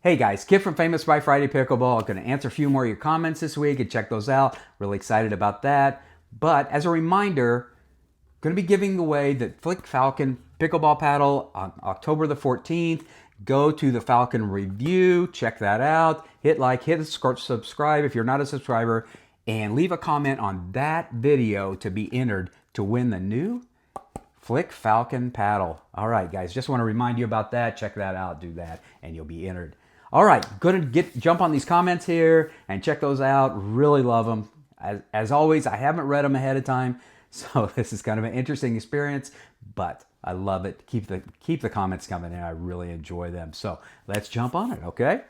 Hey guys, Kip from Famous by Friday Pickleball. I'm going to answer a few more of your comments this week and check those out. Really excited about that. But as a reminder, going to be giving away the Flick Falcon Pickleball Paddle on October the 14th. Go to the Falcon review, check that out. Hit like, hit subscribe if you're not a subscriber, and leave a comment on that video to be entered to win the new Flick Falcon paddle. All right, guys, just want to remind you about that. Check that out, do that, and you'll be entered. All right, going to jump on these comments here and check those out. Really love them. As always, I haven't read them ahead of time, so this is kind of an interesting experience, but I love it. Keep the comments coming in. I really enjoy them. So let's jump on it, okay?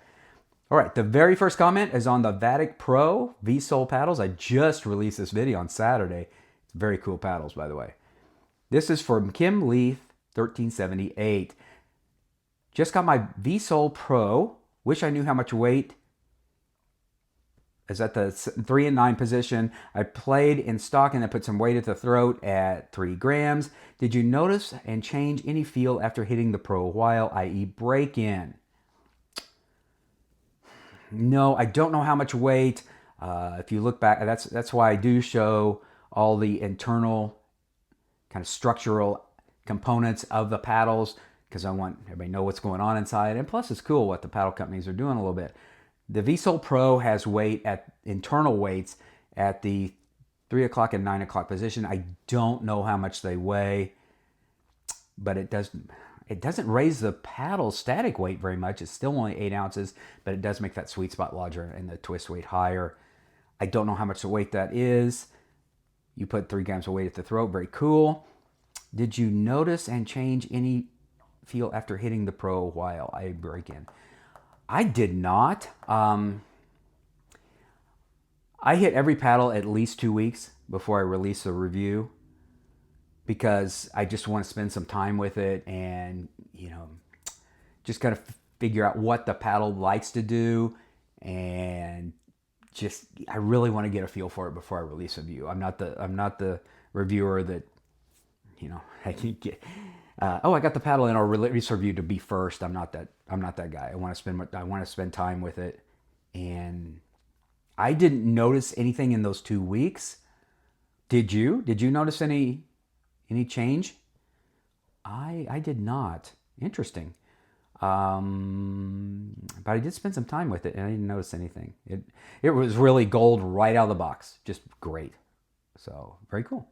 All right, the very first comment is on the Vatic Pro V-Sole paddles. I just released this video on Saturday. Very cool paddles, by the way. This is from Kim Leith, 1378. Just got my V-Sole Pro. Wish I knew how much weight is at the 3 and 9 position. I played in stock and I put some weight at the throat at 3 grams. Did you notice and change any feel after hitting the Pro while, i.e. break in? No, I don't know how much weight. If you look back, that's why I do show all the internal kind of structural components of the paddles, because I want everybody to know what's going on inside. And plus, it's cool what the paddle companies are doing a little bit. The V-Sole Pro has weight at internal weights at the 3 o'clock and 9 o'clock position. I don't know how much they weigh, but it doesn't raise the paddle static weight very much. It's still only 8 ounces, but it does make that sweet spot larger and the twist weight higher. I don't know how much the weight that is. You put 3 grams of weight at the throat. Very cool. Did you notice and change any feel after hitting the Pro while I break in? I did not. I hit every paddle at least 2 weeks before I release a review, because I just want to spend some time with it and, just kind of figure out what the paddle likes to do, and I really want to get a feel for it before I release a review. I'm not the reviewer that, I can get. I got the paddle in, I'll release a review to be first. I'm not that guy. I want to spend time with it, and I didn't notice anything in those 2 weeks. Did you? Did you notice any change? I did not. Interesting. But I did spend some time with it, and I didn't notice anything. It was really gold right out of the box. Just great. So very cool.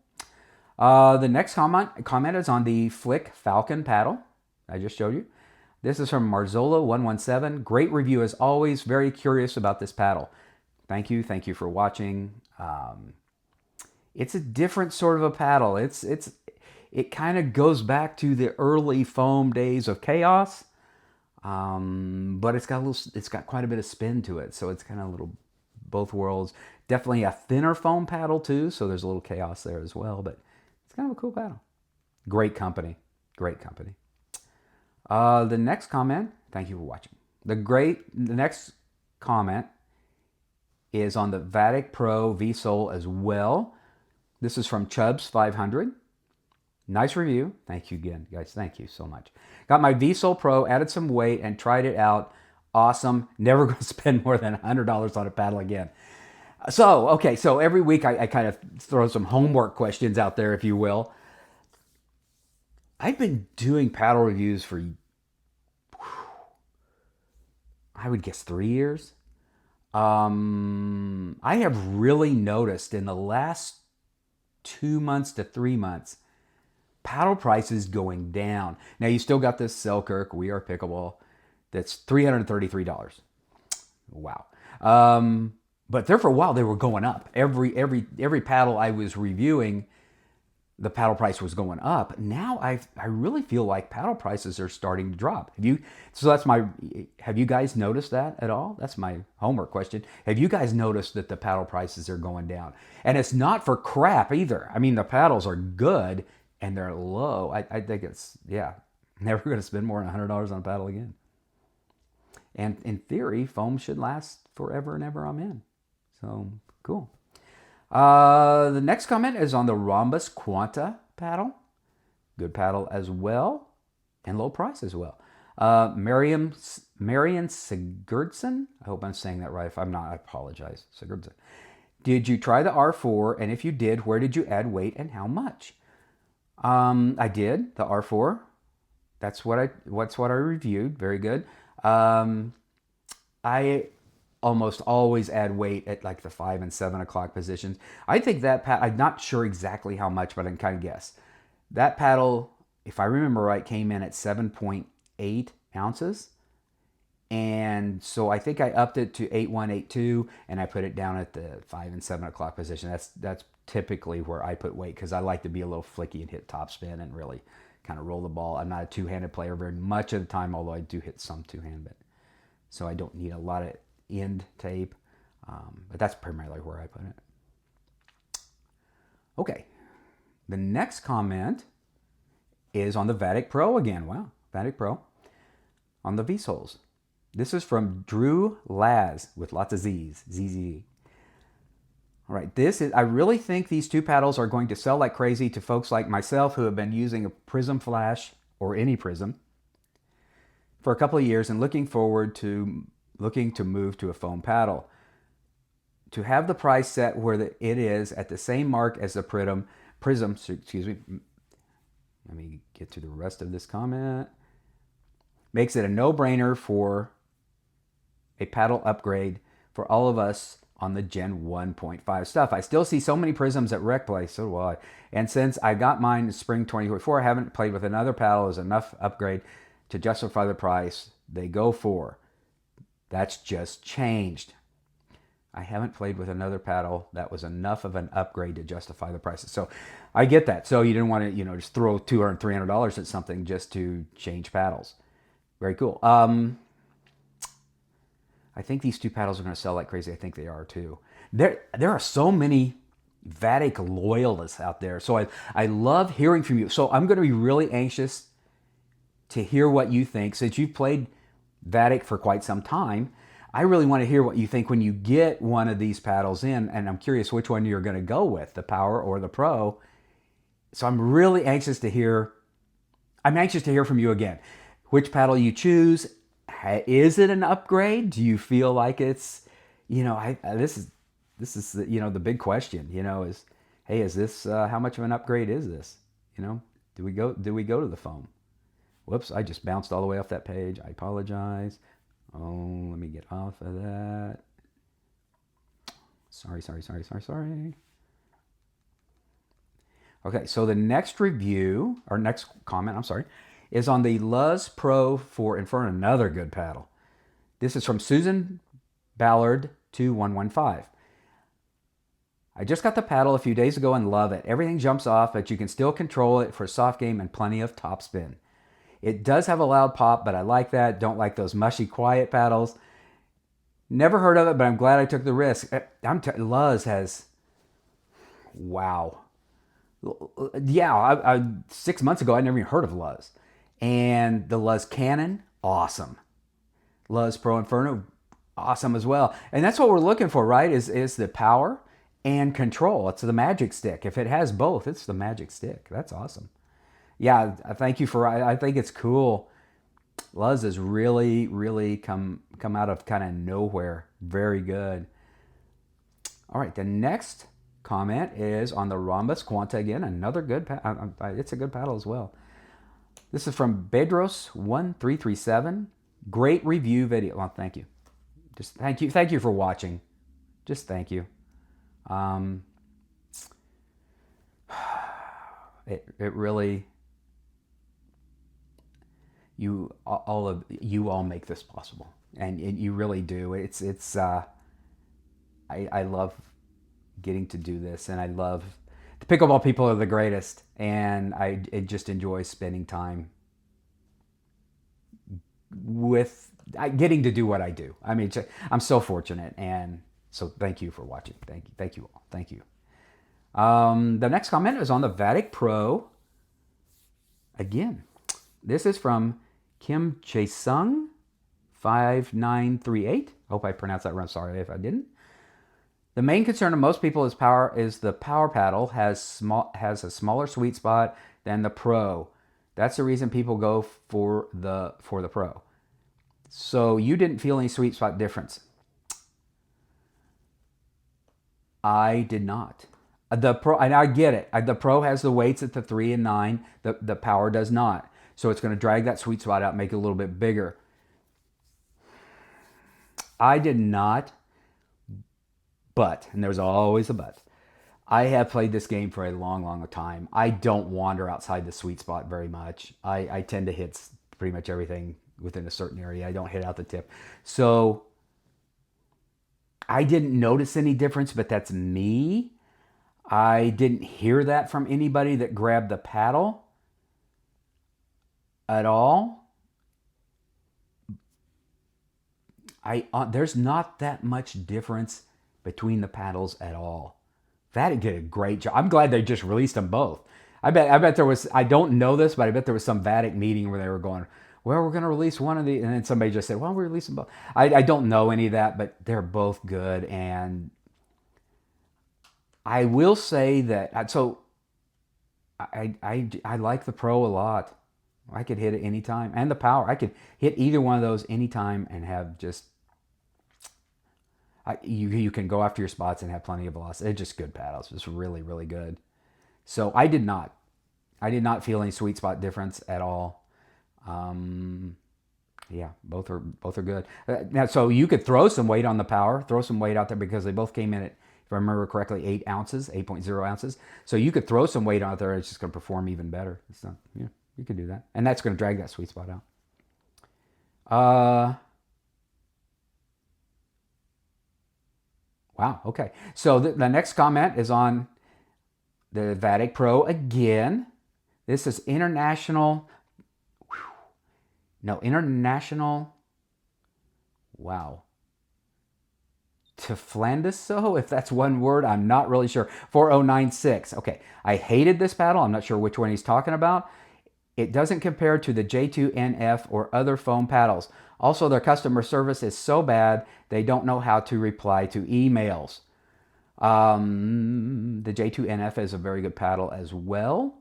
The next comment is on the Flick Falcon paddle I just showed you. This is from Marzola117. Great review as always. Very curious about this paddle. Thank you for watching. It's a different sort of a paddle. It kind of goes back to the early foam days of Chaos, but it's got quite a bit of spin to it. So it's kind of a little both worlds. Definitely a thinner foam paddle too. So there's a little Chaos there as well, but it's kind of a cool paddle. Great company. Great company. The next comment, thank you for watching. The next comment is on the Vatic Pro V-Sole as well. This is from Chubbs500. Nice review. Thank you again, guys. Thank you so much. Got my V-Sole Pro, added some weight, and tried it out. Awesome. Never going to spend more than $100 on a paddle again. So every week I kind of throw some homework questions out there, if you will. I've been doing paddle reviews for, I would guess, 3 years. I have really noticed in the last 2 months to 3 months, paddle prices going down. Now you still got this Selkirk We Are Pickleball that's $333. Wow. But there for a while they were going up. Every paddle I was reviewing, the paddle price was going up. Now I really feel like paddle prices are starting to drop. Have you guys noticed that at all? That's my homework question. Have you guys noticed that the paddle prices are going down? And it's not for crap either. I mean, the paddles are good and they're low. I think never going to spend more than $100 on a paddle again. And in theory, foam should last forever and ever. I'm in. So cool. The next comment is on the Rhombus Quanta paddle. Good paddle as well, and low price as well. Marion Sigurdsson. I hope I'm saying that right. If I'm not, I apologize. Sigurdsson. Did you try the R4? And if you did, where did you add weight and how much? I did the R4. That's what I reviewed. Very good. I almost always add weight at like the 5 and 7 o'clock positions. I think that I'm not sure exactly how much, but I can kind of guess. That paddle, if I remember right, came in at 7.8 ounces. And so I think I upped it to 8.1, 8.2, and I put it down at the 5 and 7 o'clock position. That's typically where I put weight because I like to be a little flicky and hit topspin and really kind of roll the ball. I'm not a two-handed player very much of the time, although I do hit some two-handed. So I don't need a lot of end tape, but that's primarily where I put it. Okay, the next comment is on the Vatic Pro again. Wow, Vatic Pro on the V-soles. This is from Drew Laz with lots of Z's. ZZ. All right, I really think these two paddles are going to sell like crazy to folks like myself who have been using a Prism Flash or any Prism for a couple of years and looking to move to a foam paddle. To have the price set where it is at the same mark as the Prism, excuse me. Let me get to the rest of this comment. Makes it a no-brainer for a paddle upgrade for all of us on the Gen 1.5 stuff. I still see so many Prisms at Rec Play, so do I. And since I got mine in spring 2024, I haven't played with another paddle as enough upgrade to justify the price they go for. That's just changed. I haven't played with another paddle that was enough of an upgrade to justify the prices. So I get that. So you didn't want to, just throw $200, $300 at something just to change paddles. Very cool. I think these two paddles are going to sell like crazy. I think they are too. There are so many Vatic loyalists out there. So I love hearing from you. So I'm going to be really anxious to hear what you think. Since you've played Vatic for quite some time, I really want to hear what you think when you get one of these paddles in. And I'm curious which one you're going to go with, the Power or the Pro. So I'm really anxious to hear. I'm anxious to hear from you again. Which paddle you choose. Is it an upgrade? Do you feel like it's, this is the big question, is, hey, is this, how much of an upgrade is this? Do we go to the foam? Whoops, I just bounced all the way off that page. I apologize. Oh, let me get off of that. Sorry. Okay, so the next comment, is on the Luz Pro for Inferno, another good paddle. This is from Susan Ballard 2115. I just got the paddle a few days ago and love it. Everything jumps off, but you can still control it for soft game and plenty of topspin. It does have a loud pop, but I like that. Don't like those mushy, quiet paddles. Never heard of it, but I'm glad I took the risk. Luz has, wow. Yeah, 6 months ago, I never even heard of Luz. And the Luz Cannon, awesome. Luz Pro Inferno, awesome as well. And that's what we're looking for, right? Is the power and control. It's the magic stick. If it has both, it's the magic stick. That's awesome. Yeah, thank you I think it's cool. Luz has really, really come out of kind of nowhere. Very good. All right, the next comment is on the Rhombus Quanta again. Another good paddle. It's a good paddle as well. This is from Bedros1337. Great review video. Well, thank you. Just thank you. Thank you for watching. Just thank you. It really, you all make this possible, and you really do. I love getting to do this, and I love the pickleball people are the greatest, and I just enjoy spending time with getting to do what I do. I mean, I'm so fortunate, and so thank you for watching. Thank you all. Thank you. The next comment is on the Vatic Pro. Again, this is from Kim Chae-sung 5938. Hope I pronounced that right. Sorry if I didn't. The main concern of most people is the power paddle has a smaller sweet spot than the Pro. That's the reason people go for the Pro. So you didn't feel any sweet spot difference. I did not. The Pro, and I get it. The Pro has the weights at the 3 and 9. The Power does not. So it's going to drag that sweet spot out, make it a little bit bigger. I did not, but, and there's always a but, I have played this game for a long, long time. I don't wander outside the sweet spot very much. I tend to hit pretty much everything within a certain area. I don't hit out the tip. So I didn't notice any difference, but that's me. I didn't hear that from anybody that grabbed the paddle at all. There's not that much difference between the paddles at all. Vatic did a great job. I'm glad they just released them both. I bet there was, I don't know this, but I bet there was some Vatic meeting where they were going, well, we're going to release one of these. And then somebody just said, well, we're releasing both. I don't know any of that, but they're both good. And I will say that, so I like the Pro a lot. I could hit it anytime. And the Power. I could hit either one of those anytime and have just, you can go after your spots and have plenty of velocity. They're just good paddles. It's really, really good. So I did not feel any sweet spot difference at all. Yeah, both are good. Now, so you could throw some weight on the Power, throw some weight out there because they both came in at, if I remember correctly, 8 ounces, 8.0 ounces. So you could throw some weight out there. It's just going to perform even better. So yeah, you could do that, and that's going to drag that sweet spot out. Wow. Okay. So the next comment is on the Vatic Pro again. This is international. No, international. Wow. Teflandiso, if that's one word, I'm not really sure. 4096. Okay. I hated this paddle. I'm not sure which one he's talking about. It doesn't compare to the J2NF or other foam paddles. Also, their customer service is so bad, they don't know how to reply to emails. The J2NF is a very good paddle as well.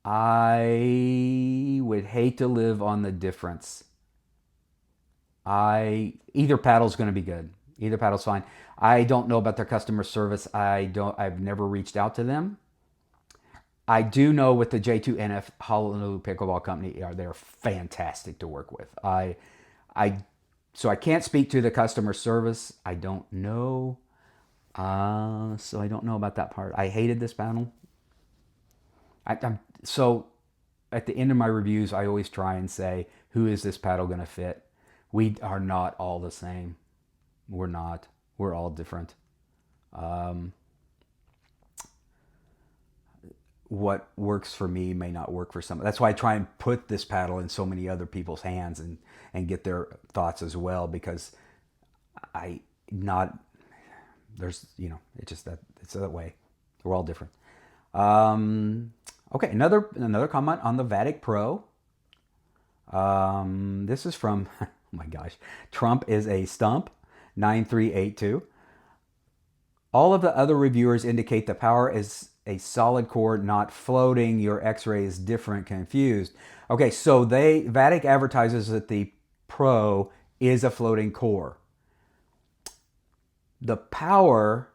I would hate to live on the difference. Either paddle's going to be good. Either paddle's fine. I don't know about their customer service. I've never reached out to them. I do know with the J2NF Honolulu Pickleball Company, they're fantastic to work with. So I can't speak to the customer service. I don't know. So I don't know about that part. I hated this paddle. So at the end of my reviews, I always try and say, who is this paddle going to fit? We are not all the same. We're not. We're all different. What works for me may not work for some. That's why I try and put this paddle in so many other people's hands and get their thoughts as well, because it's just that it's that way. We're all different. Okay, another comment on the Vatic Pro. This is from, oh my gosh, Trump is a stump, 9382. All of the other reviewers indicate the Power is a solid core, not floating. Your X-ray is different, confused. Okay, so Vatic advertises that the Pro is a floating core. The Power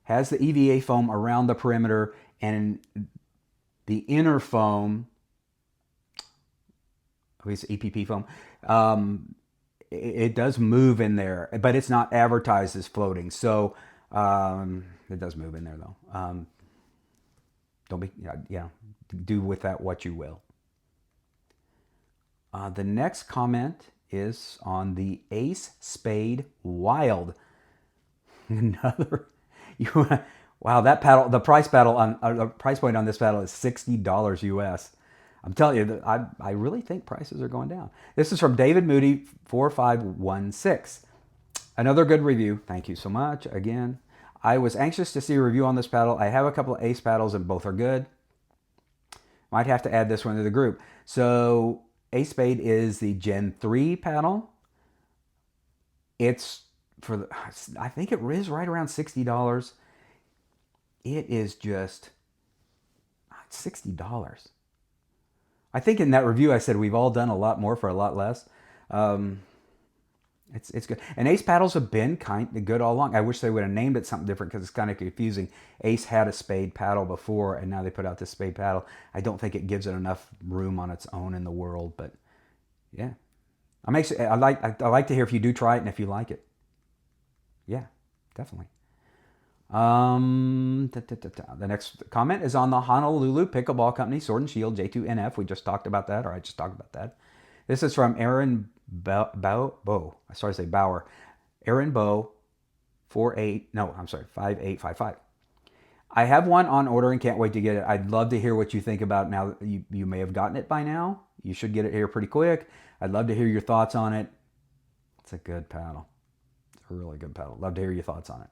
has the EVA foam around the perimeter, and the inner foam, it's EPP foam, it does move in there, but it's not advertised as floating. So it does move in there though. Do with that what you will. The next comment is on the Ace Spade Wild. Another, wow, that paddle. The price point on this paddle is $60 US. I'm telling you that I really think prices are going down. This is from David Moody 4516. Another good review. Thank you so much again. I was anxious to see a review on this paddle. I have a couple of Ace paddles and both are good. Might have to add this one to the group. So Ace Spade is the Gen 3 paddle. It's I think it is right around $60. It is just $60. I think in that review I said we've all done a lot more for a lot less. Um, it's good. And Ace paddles have been kind of good all along. I wish they would have named it something different because it's kind of confusing. Ace had a spade paddle before, and now they put out this spade paddle. I don't think it gives it enough room on its own in the world, but yeah. I like to hear if you do try it and if you like it. Yeah, definitely. The next comment is on the Honolulu Pickleball Company, Sword and Shield J2NF. We just talked about that, or I just talked about that. This is from Aaron Bow. I started to say Bauer. Aaron Bow, 5855. I have one on order and can't wait to get it. I'd love to hear what you think about it now. You may have gotten it by now. You should get it here pretty quick. I'd love to hear your thoughts on it. It's a good paddle. It's a really good paddle. Love to hear your thoughts on it.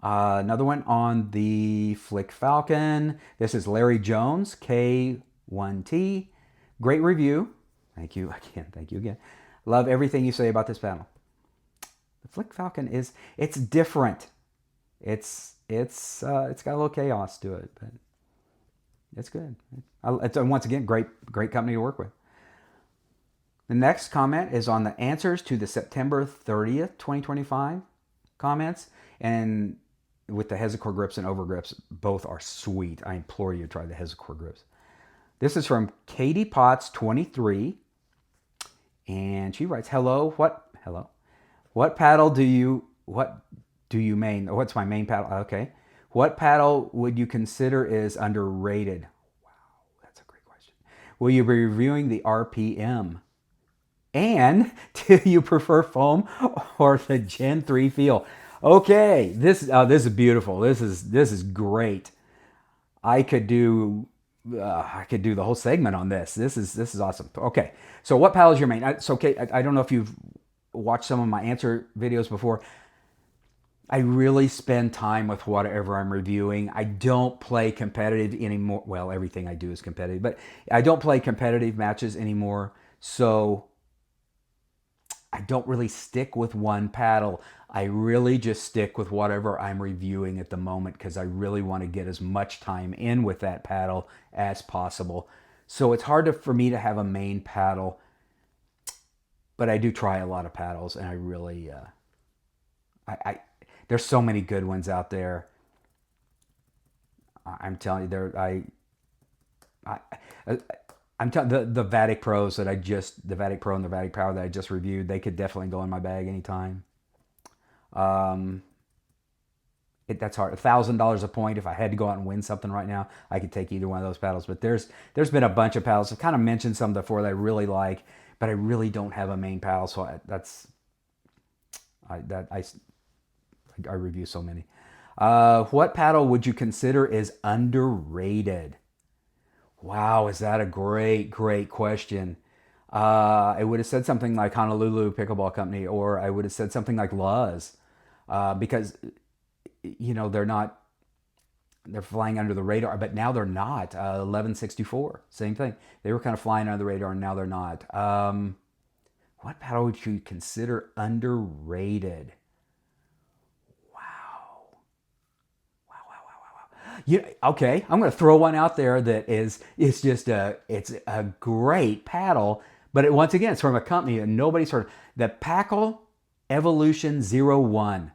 Another one on the Flick Falcon. This is Larry Jones, K1T. Great review. Thank you again. Thank you again. Love everything you say about this paddle. The Flick Falcon it's different. It's got a little chaos to it, but it's good. It's once again great company to work with. The next comment is on the answers to the September 30th, 2025 comments, and with the Hesicore grips and over grips, both are sweet. I implore you to try the Hesicore grips. This is from Katie Potts 23, and she writes, "Hello, what paddle do you main? What's my main paddle? Okay, what paddle would you consider is underrated? Wow, that's a great question. Will you be reviewing the RPM? And do you prefer foam or the Gen 3 feel?" Okay, this is beautiful. This is great. I could do the whole segment on this. This is awesome. Okay, so what paddle is your main? It's okay. I don't know if you've watched some of my answer videos before. I really spend time with whatever I'm reviewing. I don't play competitive anymore. Well, everything I do is competitive, but I don't play competitive matches anymore. So I don't really stick with one paddle. I really just stick with whatever I'm reviewing at the moment because I really want to get as much time in with that paddle as possible. So it's hard for me to have a main paddle, but I do try a lot of paddles, and I really, there's so many good ones out there. I'm telling you, I'm telling the Vatic Pros the Vatic Pro and the Vatic Power that I just reviewed, they could definitely go in my bag anytime. That's hard. $1,000 a point. If I had to go out and win something right now, I could take either one of those paddles. But there's been a bunch of paddles. I've kind of mentioned some before that I really like, but I really don't have a main paddle, so I review so many. What paddle would you consider is underrated? Wow, is that a great question. I would have said something like Honolulu Pickleball Company, or I would have said something like Luz, because they're flying under the radar, but now they're not. 1164, same thing. They were kind of flying under the radar, and now they're not. What paddle would you consider underrated? Okay, I'm going to throw one out there that it's a great paddle, but once again, it's from a company that nobody's heard of. The Packle Evolution 01.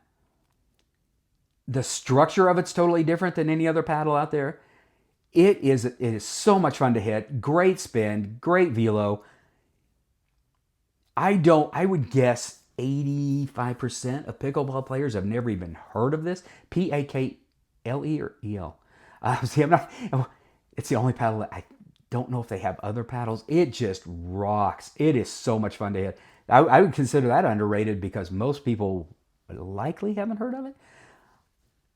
The structure of it's totally different than any other paddle out there. It is so much fun to hit. Great spin, great velo. I would guess 85% of pickleball players have never even heard of this. P-A-K-L-E or E-L? See, it's the only paddle that I don't know if they have other paddles. It just rocks. It is so much fun to hit. I would consider that underrated because most people likely haven't heard of it.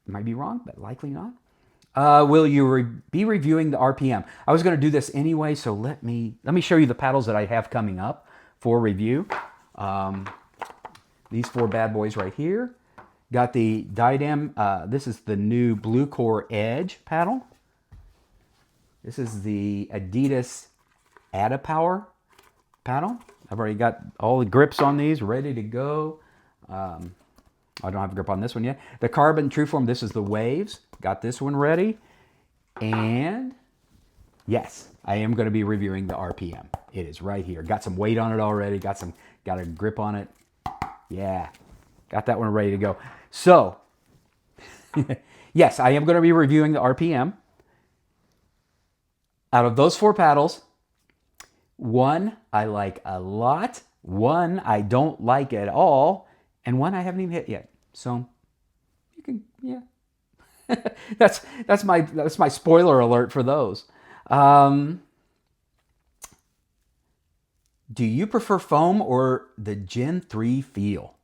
Might be wrong, but likely not. Will you be reviewing the RPM? I was going to do this anyway, so let me show you the paddles that I have coming up for review. These four bad boys right here. Got the Diadem. This is the new Blue Core Edge paddle. This is the Adidas Adapower paddle. I've already got all the grips on these ready to go. I don't have a grip on this one yet. The Carbon Trueform, this is the Waves. Got this one ready. And Yes, I am going to be reviewing the RPM. It is right here. Got some weight on it already. Got a grip on it. Yeah, got that one ready to go. So, yes, I am going to be reviewing the RPM. Out of those 4 paddles, one I like a lot, one I don't like at all, and one I haven't even hit yet. So, you can, yeah. that's my spoiler alert for those. Do you prefer foam or the Gen 3 feel?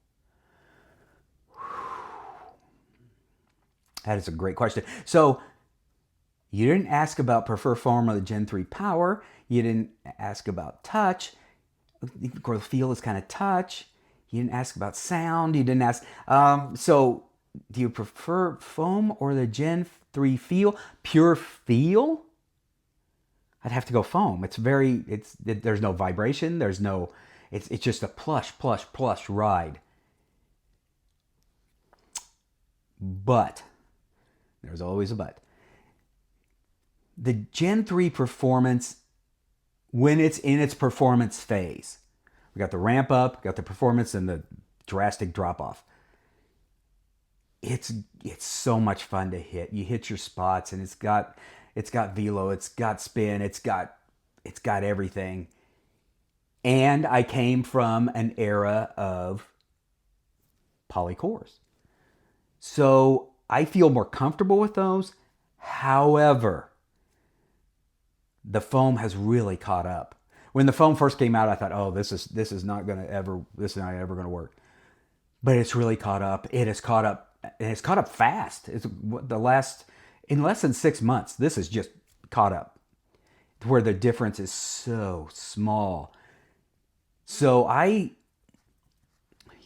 That is a great question. So you didn't ask about prefer foam or the Gen 3 power. You didn't ask about touch. Of course, feel is kind of touch. You didn't ask about sound. You didn't ask. So do you prefer foam or the Gen 3 feel? Pure feel? I'd have to go foam. There's no vibration. It's just a plush ride. But, there's always a but. The Gen 3 performance, when it's in its performance phase, we got the ramp up, got the performance, and the drastic drop off. It's so much fun to hit. You hit your spots, and it's got velo, it's got spin, it's got everything. And I came from an era of poly cores, so I feel more comfortable with those. However, the foam has really caught up. When the foam first came out, I thought, oh, this is not ever going to work. But it's really caught up. It has caught up, and it's caught up fast. In less than 6 months, this is just caught up to where the difference is so small. So I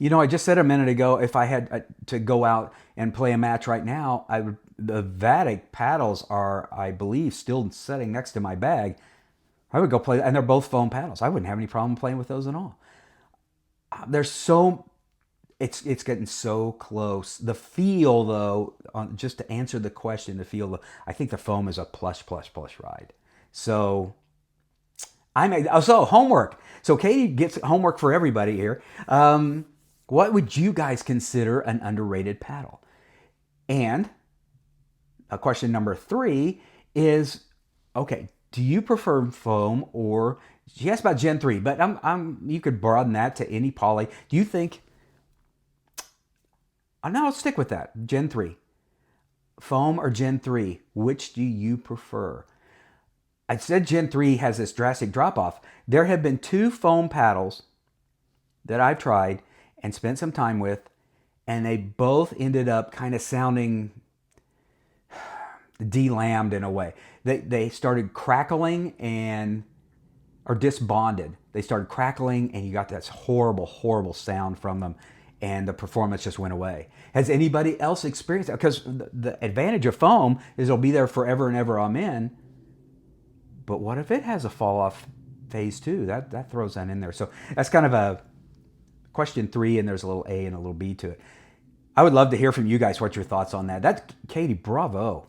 just said a minute ago, if I had to go out and play a match right now, the Vatic paddles are, I believe, still sitting next to my bag. I would go play, and they're both foam paddles. I wouldn't have any problem playing with those at all. It's getting so close. The feel, though, just to answer the question, I think the foam is a plush ride. So homework. So Katie gets homework for everybody here. What would you guys consider an underrated paddle? And question number 3 is, okay, do you prefer foam or, she asked about Gen 3, but you could broaden that to any poly. Do you think, now I'll stick with that, Gen 3. Foam or Gen 3, which do you prefer? I said Gen 3 has this drastic drop-off. There have been 2 foam paddles that I've tried and spent some time with, and they both ended up kind of sounding de-lambed in a way. They started crackling or disbonded. They started crackling, and you got this horrible sound from them, and the performance just went away. Has anybody else experienced that? Because the advantage of foam is it'll be there forever and ever, amen. But what if it has a fall off phase too? That throws that in there. So that's kind of a question 3, and there's a little A and a little B to it. I would love to hear from you guys what your thoughts on that. That's Katie, bravo.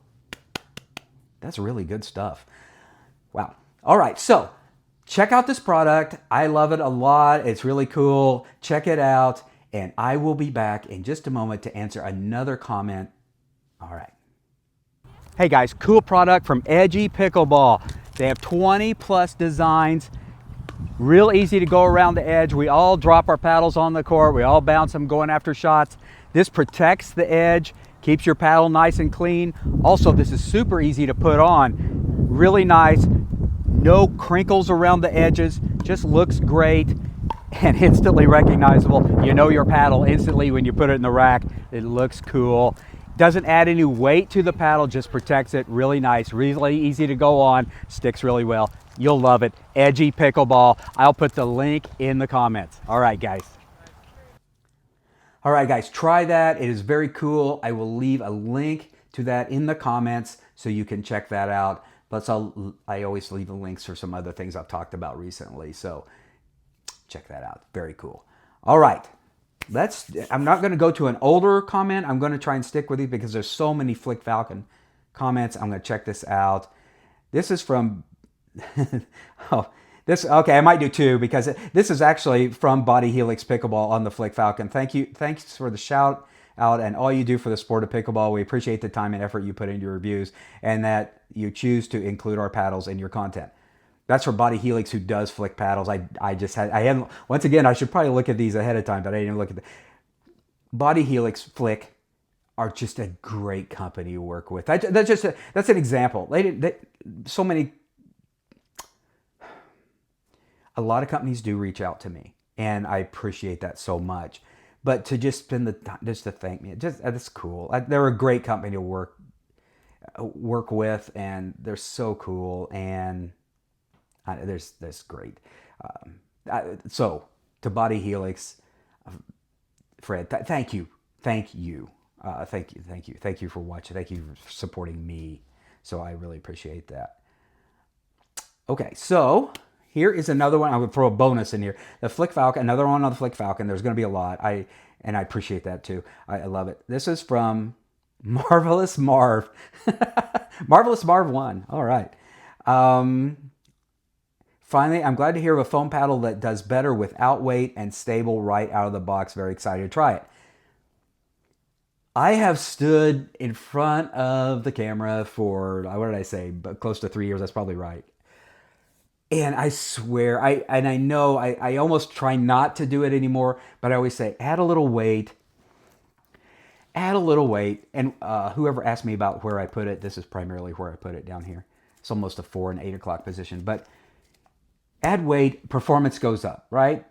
That's really good stuff. Wow. All right, so check out this product. I love it a lot. It's really cool. Check it out, and I will be back in just a moment to answer another comment. All right. Hey guys, cool product from Edgy Pickleball. They have 20 plus designs. Real easy to go around the edge. We all drop our paddles on the court. We all bounce them going after shots. This protects the edge, keeps your paddle nice and clean. Also, this is super easy to put on. Really nice. No crinkles around the edges. Just looks great and instantly recognizable. You know your paddle instantly when you put it in the rack. It looks cool. Doesn't add any weight to the paddle, just protects it. Really nice, really easy to go on, sticks really well. You'll love it. Edgy Pickleball. I'll put the link in the comments. All right, guys. All right, guys, try that. It is very cool. I will leave a link to that in the comments so you can check that out. Plus, I always leave the links for some other things I've talked about recently. So check that out. Very cool. All right. I'm not going to go to an older comment. I'm going to try and stick with you because there's so many Flick Falcon comments. I'm going to check this out. This is from Oh, this okay. I might do two because this is actually from Body Helix Pickleball on the Flick Falcon. Thanks for the shout out and all you do for the sport of pickleball. We appreciate the time and effort you put into your reviews and that you choose to include our paddles in your content. That's for Body Helix, who does Flick paddles. I hadn't, once again, I should probably look at these ahead of time, but I didn't look at the Body Helix Flick are just a great company to work with. That's an example. So many, a lot of companies do reach out to me, and I appreciate that so much. But to just spend the time, just to thank me, that's cool. They're a great company to work with, and they're so cool, and that's great. So to Body Helix, Fred, thank you, thank you. Thank you for watching. Thank you for supporting me. So I really appreciate that. Okay, so here is another one. I'm going to throw a bonus in here. The Flick Falcon, another one on the Flick Falcon. There's going to be a lot. And I appreciate that too. I love it. This is from Marvelous Marv. Marvelous Marv 1. All right. Finally, I'm glad to hear of a foam paddle that does better without weight and stable right out of the box. Very excited to try it. I have stood in front of the camera for, what did I say, close to 3 years. That's probably right. And I swear, I know I almost try not to do it anymore, but I always say, add a little weight. Add a little weight. And whoever asked me about where I put it, this is primarily where I put it down here. It's almost a 4 and 8 o'clock position. But add weight, performance goes up, right?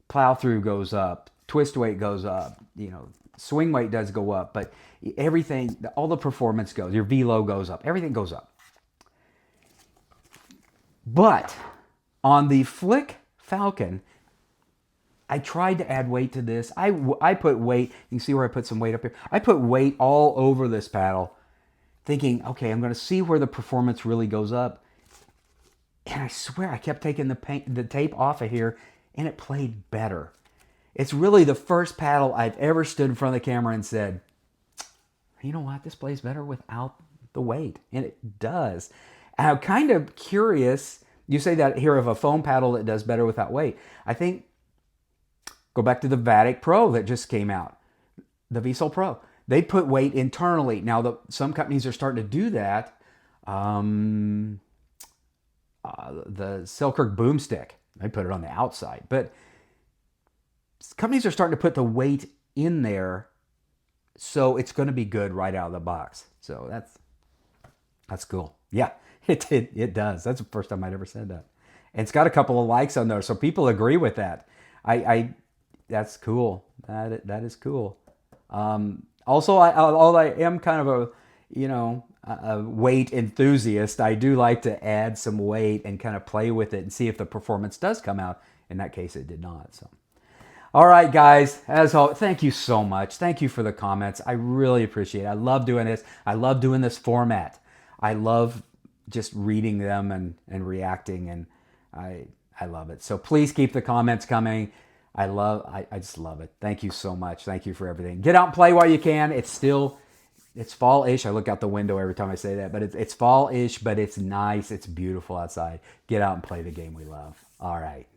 Plow through goes up. Twist weight goes up. Swing weight does go up, but everything, all the performance goes. Your velo goes up. Everything goes up. But on the Flick Falcon, I tried to add weight to this. I put weight. You can see where I put some weight up here. I put weight all over this paddle, thinking, okay, I'm going to see where the performance really goes up. And I swear I kept taking the tape off of here, and it played better. It's really the first paddle I've ever stood in front of the camera and said, you know what, this plays better without the weight. And it does. And I'm kind of curious, you say that here of a foam paddle that does better without weight. I think, go back to the Vatic Pro that just came out, the VSOL Pro. They put weight internally. Now, some companies are starting to do that. The Selkirk Boomstick, they put it on the outside. But companies are starting to put the weight in there, so it's going to be good right out of the box. So that's cool. Yeah, it does. That's the first time I'd ever said that. And it's got a couple of likes on there, so people agree with that. That's cool. That is cool. Also, although I am kind of a weight enthusiast, I do like to add some weight and kind of play with it and see if the performance does come out. In that case, it did not. So. All right, guys, as always, thank you so much. Thank you for the comments. I really appreciate it. I love doing this. I love doing this format. I love just reading them and reacting, and I love it. So please keep the comments coming. I just love it. Thank you so much. Thank you for everything. Get out and play while you can. It's fall-ish. I look out the window every time I say that, but it's fall-ish, but it's nice. It's beautiful outside. Get out and play the game we love. All right.